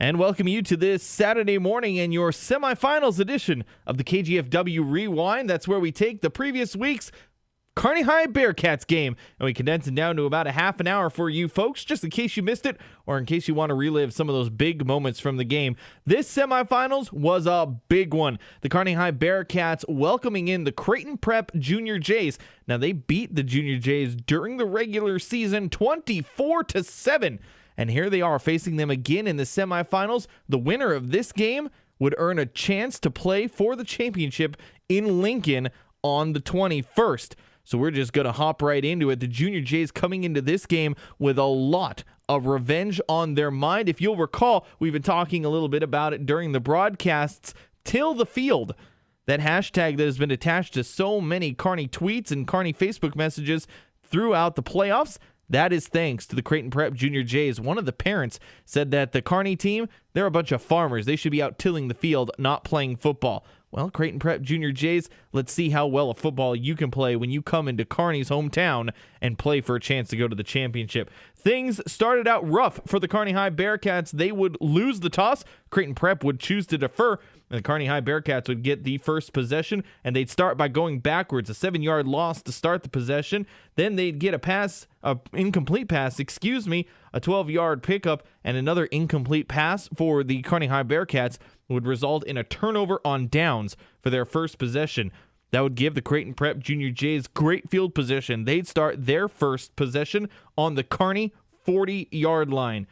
And welcome you to this Saturday morning and your semifinals edition of the KGFW Rewind. That's where we take the previous week's Kearney High Bearcats game and we condense it down to about a half an hour for you folks, just in case you missed it or in case you want to relive some of those big moments from the game. This semifinals was a big one. The Kearney High Bearcats welcoming in the Creighton Prep Junior Jays. Now, they beat the Junior Jays during the regular season 24-7. And here they are facing them again in the semifinals. The winner of this game would earn a chance to play for the championship in Lincoln on the 21st. So we're just going to hop right into it. The Junior Jays coming into this game with a lot of revenge on their mind. If you'll recall, we've been talking a little bit about it during the broadcasts. Till the field, that hashtag that has been attached to so many Kearney tweets and Kearney Facebook messages throughout the playoffs. That is thanks to the Creighton Prep Junior Jays. One of the parents said that the Kearney team, they're a bunch of farmers. They should be out tilling the field, not playing football. Well, Creighton Prep Junior Jays, let's see how well a football you can play when you come into Kearney's hometown and play for a chance to go to the championship. Things started out rough for the Kearney High Bearcats. They would lose the toss. Creighton Prep would choose to defer, and the Kearney High Bearcats would get the first possession, and they'd start by going backwards, a 7-yard loss to start the possession. Then they'd get an incomplete pass, a 12-yard pickup, and another incomplete pass for the Kearney High Bearcats would result in a turnover on downs for their first possession. That would give the Creighton Prep Junior Jays great field position. They'd start their first possession on the Kearney 40-yard line.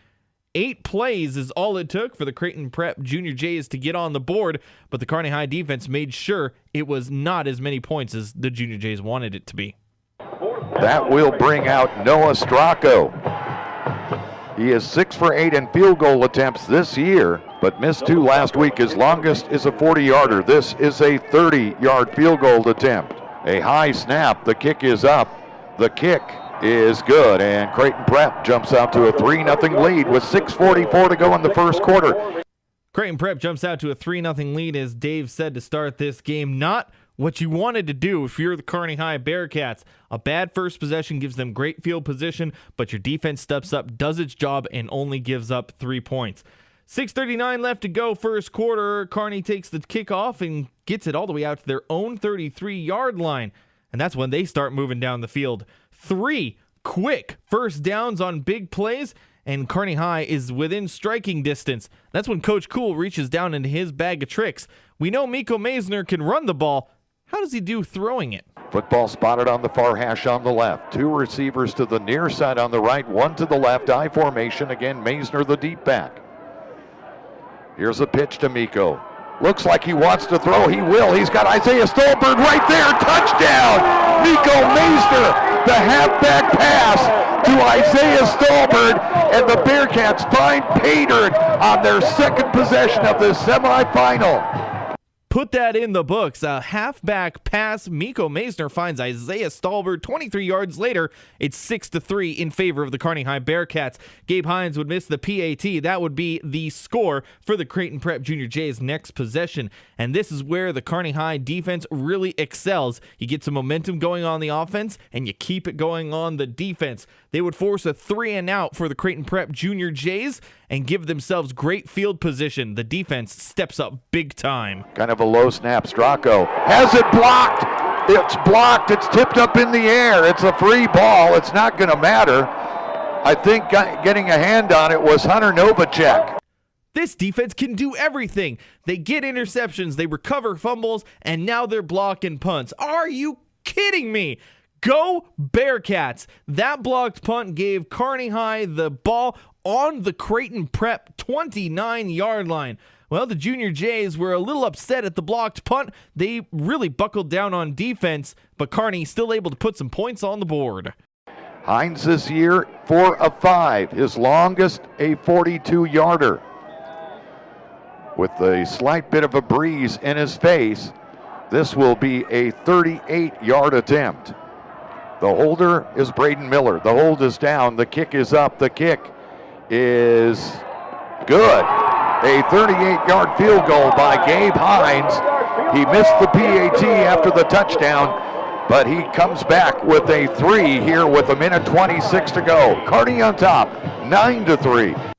8 plays is all it took for the Creighton Prep Junior Jays to get on the board, but the Kearney High defense made sure it was not as many points as the Junior Jays wanted it to be. That will bring out Noah Stracco. He is 6 for 8 in field goal attempts this year, but missed 2 last week. His longest is a 40-yarder. This is a 30-yard field goal attempt. A high snap. The kick is up. The kick is good, and Creighton Prep jumps out to a 3-0 lead with 6:44 to go in the first quarter. Creighton Prep jumps out to a 3-0 lead, as Dave said to start this game. Not what you wanted to do if you're the Kearney High Bearcats. A bad first possession gives them great field position, but your defense steps up, does its job, and only gives up 3 points. 6:39 left to go first quarter. Kearney takes the kickoff and gets it all the way out to their own 33-yard line. And that's when they start moving down the field. 3 quick first downs on big plays, and Kearney High is within striking distance. That's when Coach Cool reaches down into his bag of tricks. We know Miko Maisner can run the ball. How does he do throwing it? Football spotted on the far hash on the left. 2 receivers to the near side on the right, 1 to the left. I formation. Again, Maisner the deep back. Here's a pitch to Miko. Looks like he wants to throw. He will. He's got Isaiah Stolberg right there. Touchdown! Miko Maisner, the halfback pass to Isaiah Stolberg, and the Bearcats find pay dirt on their second possession of the semifinal. Put that in the books. A halfback pass. Miko Maisner finds Isaiah Stolberg. 23 yards later, it's 6-3 in favor of the Kearney High Bearcats. Gabe Hines would miss the PAT. That would be the score for the Creighton Prep Junior Jays' next possession. And this is where the Kearney High defense really excels. You get some momentum going on the offense, and you keep it going on the defense. They would force a 3-and-out for the Creighton Prep Junior Jays and give themselves great field position. The defense steps up big time. Kind of a low snap. Stracco has it blocked. It's blocked. It's tipped up in the air. It's a free ball. It's not going to matter. I think getting a hand on it was Hunter Novacek. This defense can do everything. They get interceptions, they recover fumbles, and now they're blocking punts. Are you kidding me? Go Bearcats. That blocked punt gave Kearney High the ball on the Creighton Prep 29-yard line. Well, the Junior Jays were a little upset at the blocked punt. They really buckled down on defense, but Kearney still able to put some points on the board. Hines this year, 4 of 5. His longest, a 42-yarder. With a slight bit of a breeze in his face, this will be a 38-yard attempt. The holder is Braden Miller. The hold is down. The kick is up. The kick is good. A 38-yard field goal by Gabe Hines. He missed the PAT after the touchdown, but he comes back with a 3 here with 1:26 to go. Kearney on top, 9-3.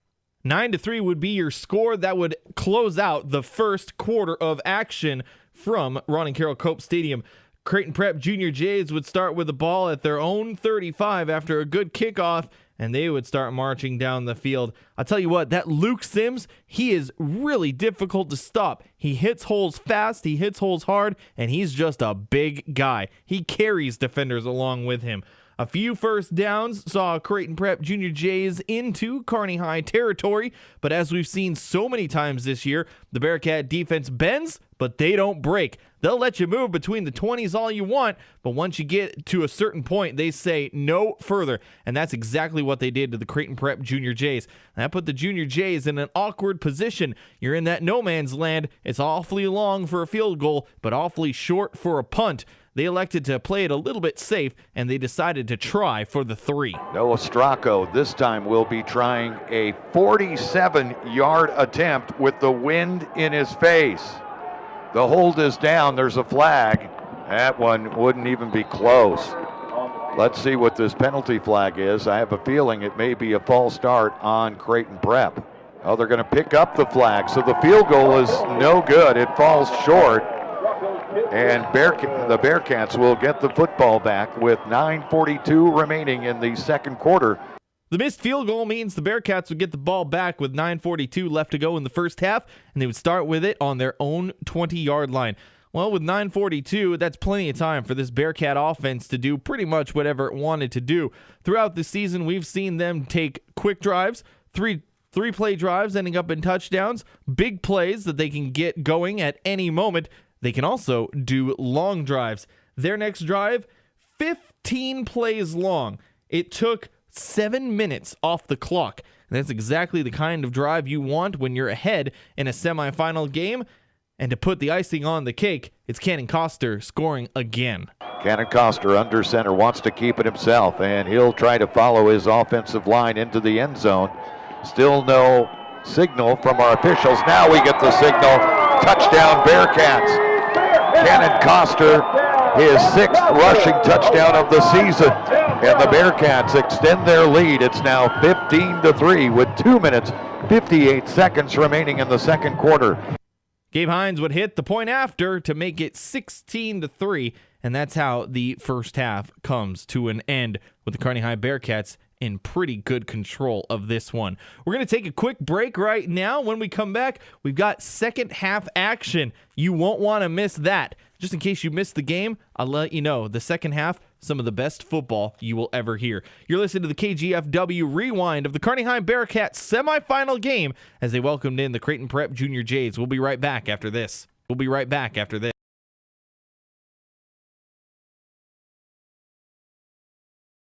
9-3 would be your score. That would close out the first quarter of action from Ron and Carroll Cope Stadium. Creighton Prep Junior Jays would start with the ball at their own 35 after a good kickoff, and they would start marching down the field. I'll tell you what, that Luke Sims, he is really difficult to stop. He hits holes fast, he hits holes hard, and he's just a big guy. He carries defenders along with him. A few first downs saw Creighton Prep Junior Jays into Kearney High territory, but as we've seen so many times this year, the Bearcat defense bends, but they don't break. They'll let you move between the 20s all you want, but once you get to a certain point, they say no further, and that's exactly what they did to the Creighton Prep Junior Jays. That put the Junior Jays in an awkward position. You're in that no man's land. It's awfully long for a field goal, but awfully short for a punt. They elected to play it a little bit safe, and they decided to try for the 3. Noah Stracco this time will be trying a 47-yard attempt with the wind in his face. The hold is down. There's a flag. That one wouldn't even be close. Let's see what this penalty flag is. I have a feeling it may be a false start on Creighton Prep. Oh, they're going to pick up the flag. So the field goal is no good. It falls short. And the Bearcats will get the football back with 9:42 remaining in the second quarter. The missed field goal means the Bearcats would get the ball back with 9:42 left to go in the first half, and they would start with it on their own 20-yard line. Well, with 9:42, that's plenty of time for this Bearcat offense to do pretty much whatever it wanted to do. Throughout the season, we've seen them take quick drives, three-play drives ending up in touchdowns, big plays that they can get going at any moment. They can also do long drives. Their next drive, 15 plays long. It took 7 minutes off the clock. And that's exactly the kind of drive you want when you're ahead in a semifinal game. And to put the icing on the cake, it's Cannon Coster scoring again. Cannon Coster under center wants to keep it himself, and he'll try to follow his offensive line into the end zone. Still no signal from our officials. Now we get the signal. Touchdown Bearcats. Cannon Coster, his 6th rushing touchdown of the season. And the Bearcats extend their lead. It's now 15-3 with 2 minutes, 58 seconds remaining in the second quarter. Gabe Hines would hit the point after to make it 16-3, and that's how the first half comes to an end with the Kearney High Bearcats in pretty good control of this one. We're going to take a quick break right now. When we come back, we've got second half action. You won't want to miss that. Just in case you missed the game, I'll let you know. The second half, some of the best football you will ever hear. You're listening to the KGFW rewind of the Kearney High Bearcats semifinal game as they welcomed in the Creighton Prep Junior Jays. We'll be right back after this.